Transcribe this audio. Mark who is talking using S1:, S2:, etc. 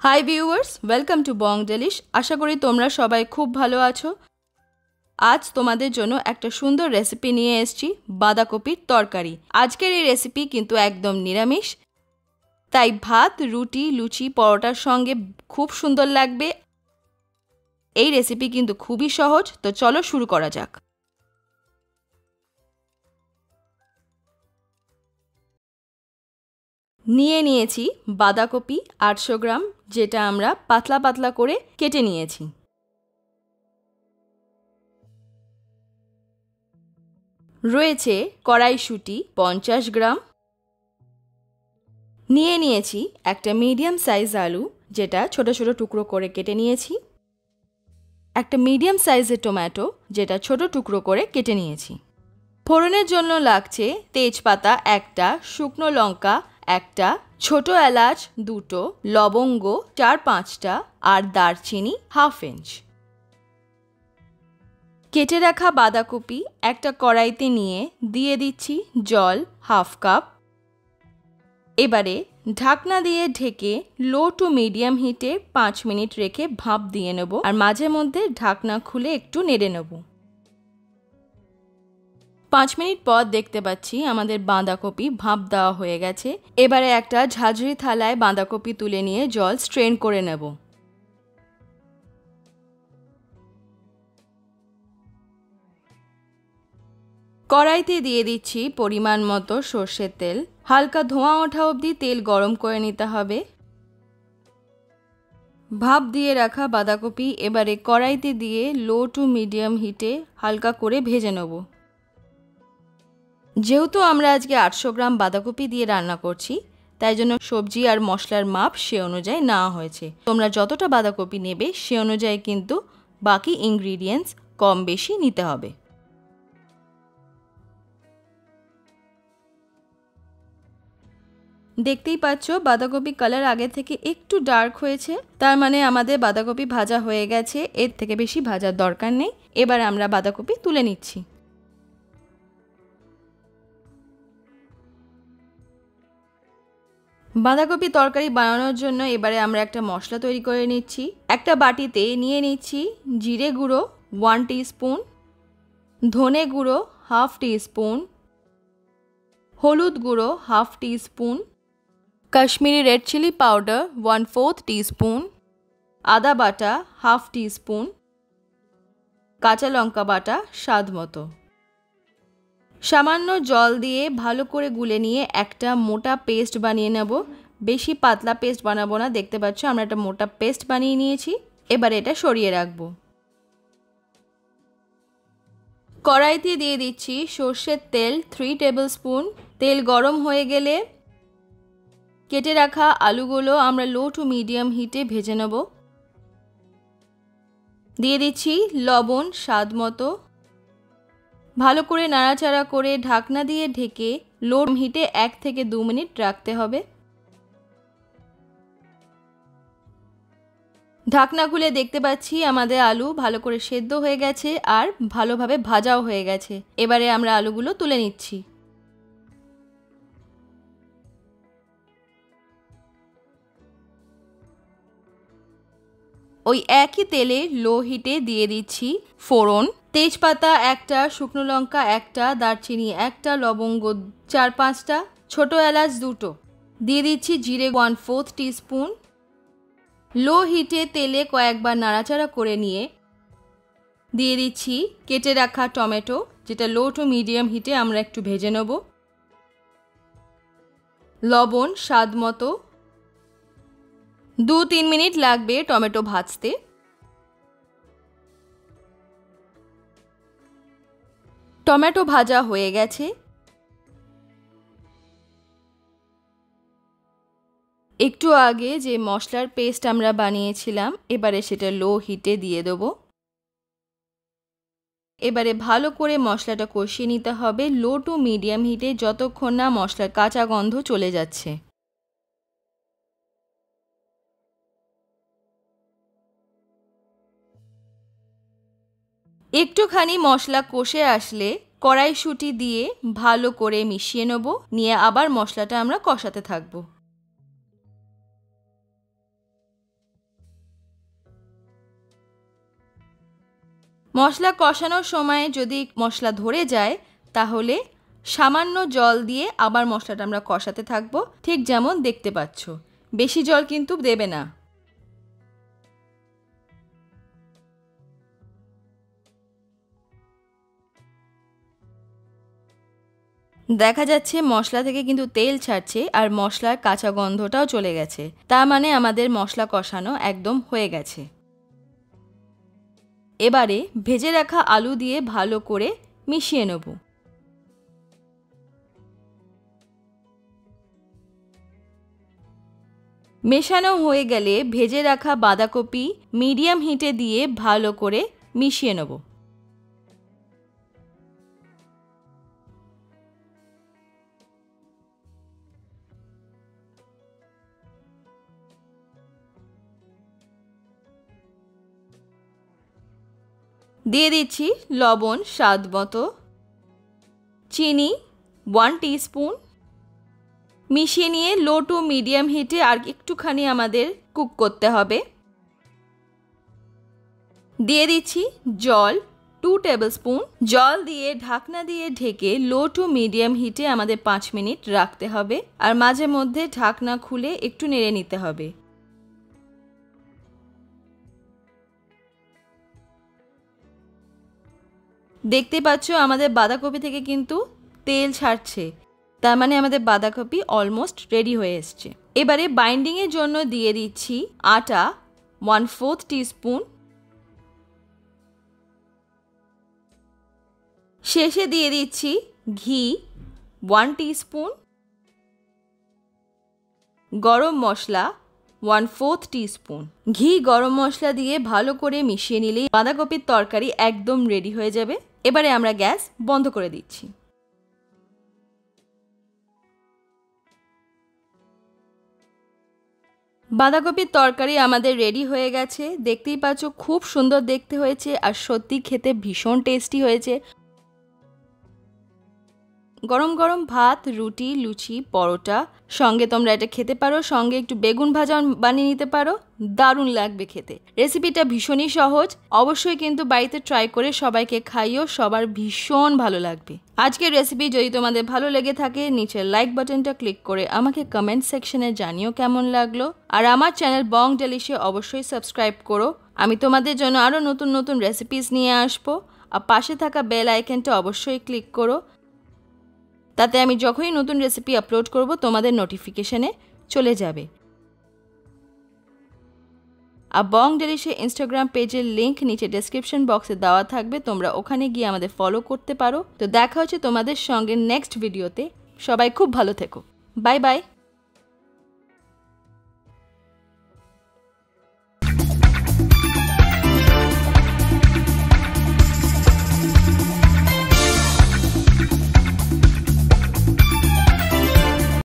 S1: High viewers, welcome to Bong Delish. আশা করি তোমরা সবাই খুব ভালো আছো। আজ তোমাদের জন্য একটা সুন্দর রেসিপি নিয়ে এসেছি, বাঁধাকপির তরকারি। আজকের এই রেসিপি কিন্তু একদম নিরামিষ, তাই ভাত, রুটি, লুচি, পরোটার সঙ্গে খুব সুন্দর লাগবে। এই রেসিপি কিন্তু খুবই সহজ, তো চলো শুরু করা যাক। নিয়েছি বাঁধাকপি 800 গ্রাম, যেটা আমরা পাতলা পাতলা করে কেটে নিয়েছি। রয়েছে কড়াইশুঁটি 50 গ্রাম। নিয়েছি একটা মিডিয়াম সাইজ আলু, যেটা ছোট ছোট টুকরো করে কেটে নিয়েছি। একটা মিডিয়াম সাইজের টমেটো, যেটা ছোট টুকরো করে কেটে নিয়েছি। ফোড়নের জন্য লাগছে তেজপাতা একটা, শুকনো লঙ্কা একটা, ছোট এলাচ দুটো, লবঙ্গ 4-5টা আর দারচিনি হাফ ইঞ্চ। কেটে রাখা বাঁধাকপি একটা কড়াইতে নিয়ে দিয়ে দিচ্ছি জল হাফ কাপ। এবারে ঢাকনা দিয়ে ঢেকে লো টু মিডিয়াম হিটে 5 মিনিট রেখে ভাপ দিয়ে নেব, আর মাঝে মধ্যে ঢাকনা খুলে একটু নেড়ে নেব। 5 মিনিট পর দেখতে পাচ্ছি আমাদের বাঁধাকপি ভাপ দেওয়া হয়ে গেছে। এবারে একটা ঝাঁঝরি থালায় বাঁধাকপি তুলে নিয়ে জল স্ট্রেন করে নেব। কড়াইতে দিয়ে দিচ্ছি পরিমাণ মতো সর্ষের তেল। হালকা ধোঁয়া ওঠা অবধি তেল গরম করে নিতে হবে। ভাপ দিয়ে রাখা বাঁধাকপি এবারে কড়াইতে দিয়ে লো টু মিডিয়াম হিটে হালকা করে ভেজে নেব। যেহেতু আমরা আজকে 800 গ্রাম বাঁধাকপি দিয়ে রান্না করছি, তাই জন্য সবজি আর মশলার মাপ সে অনুযায়ী নেওয়া হয়েছে। তোমরা যতটা বাঁধাকপি নেবে সে অনুযায়ী কিন্তু বাকি ইনগ্রিডিয়েন্টস কম বেশি নিতে হবে। দেখতেই পাচ্ছ বাঁধাকপি কালার আগে থেকে একটু ডার্ক হয়েছে, তার মানে আমাদের বাঁধাকপি ভাজা হয়ে গেছে। এর থেকে বেশি ভাজার দরকার নেই। এবার আমরা বাঁধাকপি তুলে নিচ্ছি। বাঁধাকপি তরকারি বানানোর জন্য এবারে আমরা একটা মশলা তৈরি করে নিচ্ছি। একটা বাটিতে নিয়ে নিচ্ছি জিরে গুঁড়ো 1 টিস্পুন, ধনে গুঁড়ো হাফ টিস্পুন, হলুদ গুঁড়ো half teaspoon, Kashmiri red chilli powder 1/4 teaspoon, আদা বাটা হাফ টিস্পুন, কাঁচা লঙ্কা বাটা স্বাদ মতো। সামান্য জল দিয়ে ভালো করে গুলে নিয়ে একটা মোটা পেস্ট বানিয়ে নেব। বেশি পাতলা পেস্ট বানাবো না। দেখতে পাচ্ছ আমরা একটা মোটা পেস্ট বানিয়ে নিয়েছি। এবার এটা সরিয়ে রাখবো। কড়াইতে দিয়ে দিচ্ছি সর্ষের তেল 3 টেবিল স্পুন। তেল গরম হয়ে গেলে কেটে রাখা আলুগুলো আমরা লো টু মিডিয়াম হিটে ভেজে নেব। দিয়ে দিচ্ছি লবণ স্বাদ মতো। ভালো করে নাড়াচাড়া করে ঢাকনা দিয়ে ঢেকে লো হিটে 1 থেকে 2 মিনিট রাখতে হবে। ঢাকনা খুলে দেখতে পাচ্ছি আমাদের আলু ভালো করে সেদ্ধ হয়ে গেছে আর ভালোভাবে ভাজাও হয়ে গেছে। এবারে আমরা আলুগুলো তুলে নিচ্ছি। ওই একই তেলে লো হিটে দিয়ে দিচ্ছি ফোড়ন। তেজপাতা একটা, শুকনো লঙ্কা একটা, দারচিনি একটা, লবঙ্গ 4-5টা, ছোট এলাচ দুটো। দিয়ে দিচ্ছি জিরে 1/4 টিস্পুন। লো হিটে তেলে কয়েকবার নাড়াচাড়া করে নিয়ে দিয়ে দিচ্ছি কেটে রাখা টমেটো, যেটা লো টু মিডিয়াম হিটে আমরা একটু ভেজে নেব। লবণ স্বাদ মতো। 2-3 মিনিট লাগবে টমেটো ভাজতে। টমেটো ভাজা হয়ে গেছে। একটু আগে যে মশলার পেস্ট আমরা বানিয়েছিলাম, এবারে সেটা লো হিটে দিয়ে দেবো। এবারে ভালো করে মশলাটা কষিয়ে নিতে হবে লো টু মিডিয়াম হিটে, যতক্ষণ না মশলার কাঁচা গন্ধ চলে যাচ্ছে। একটুখানি মশলা কষে আসলে কড়াইশুঁটি দিয়ে ভালো করে মিশিয়ে নেব, নিয়ে আবার মশলাটা আমরা কষাতে থাকবো। মশলা কষানোর সময় যদি মশলা ধরে যায় তাহলে সামান্য জল দিয়ে আবার মশলাটা আমরা কষাতে থাকবো, ঠিক যেমন দেখতে পাচ্ছ। বেশি জল কিন্তু দেবে না। দেখা যাচ্ছে মশলা থেকে কিন্তু তেল ছাড়ছে আর মশলার কাঁচা গন্ধটাও চলে গেছে। তার মানে আমাদের মশলা কষানো একদম হয়ে গেছে। এবারে ভেজে রাখা আলু দিয়ে ভালো করে মিশিয়ে নেব। মেশানো হয়ে গেলে ভেজে রাখা বাঁধাকপি মিডিয়াম হিটে দিয়ে ভালো করে মিশিয়ে নেব। দিয়ে দিচ্ছি লবণ স্বাদ মতো, চিনি 1 টিস্পুন, মিশিয়ে নিয়ে লো টু মিডিয়াম হিটে আর একটুখানি আমাদের কুক করতে হবে। দিয়ে দিচ্ছি জল 2 টেবিলস্পুন। জল দিয়ে ঢাকনা দিয়ে ঢেকে লো টু মিডিয়াম হিটে আমাদের 5 মিনিট রাখতে হবে আর মাঝে মধ্যে ঢাকনা খুলে একটু নেড়ে নিতে হবে। দেখতে পাচ্ছ আমাদের বাঁধাকপি থেকে কিন্তু তেল ছাড়ছে, তার মানে আমাদের বাঁধাকপি অলমোস্ট রেডি হয়ে এসছে। এবারে বাইন্ডিংয়ের জন্য দিয়ে দিচ্ছি আটা 1/4 টিস্পুন। শেষে দিয়ে দিচ্ছি ঘি 1 টিস্পুন, গরম মশলা 1/4 টিস্পুন। ঘি গরম মশলা দিয়ে ভালো করে মিশিয়ে নিলেই বাঁধাকপির তরকারি একদম রেডি হয়ে যাবে। এবারে আমরা গ্যাস বন্ধ করে দিচ্ছি। বাঁধাকপির তরকারি আমাদের রেডি হয়ে গেছে। দেখতেই পাচ্ছ খুব সুন্দর দেখতে হয়েছে আর সত্যি খেতে ভীষণ টেস্টি হয়েছে। গরম গরম ভাত, রুটি, লুচি, পরোটা সঙ্গে তোমরা এটা খেতে পারো। সঙ্গে একটু বেগুন ভাজা বানিয়ে নিতে পারো, দারুণ লাগবে খেতে। রেসিপিটা ভীষণই সহজ, অবশ্যই কিন্তু বাড়িতে ট্রাই করে সবাইকে খাইও, সবার ভীষণ ভালো লাগবে। আজকের রেসিপি যদি তোমাদের ভালো লেগে থাকে নিচের লাইক বাটনটা ক্লিক করে আমাকে কমেন্ট সেকশনে জানিও কেমন লাগলো। আর আমার চ্যানেল বং ডেলিশে অবশ্যই সাবস্ক্রাইব করো। আমি তোমাদের জন্য আরও নতুন নতুন রেসিপিস নিয়ে আসবো। আর পাশে থাকা বেল আইকনটা অবশ্যই ক্লিক করো, তাতে আমি যখনই নতুন রেসিপি আপলোড করব তোমাদের নোটিফিকেশনে চলে যাবে। আর বং ডেলিশে ইনস্টাগ্রাম পেজের লিংক নিচে ডেসক্রিপশন বক্সে দেওয়া থাকবে, তোমরা ওখানে গিয়ে আমাদের ফলো করতে পারো। তো দেখা হচ্ছে তোমাদের সঙ্গে নেক্সট ভিডিওতে। সবাই খুব ভালো থেকো। Bye bye.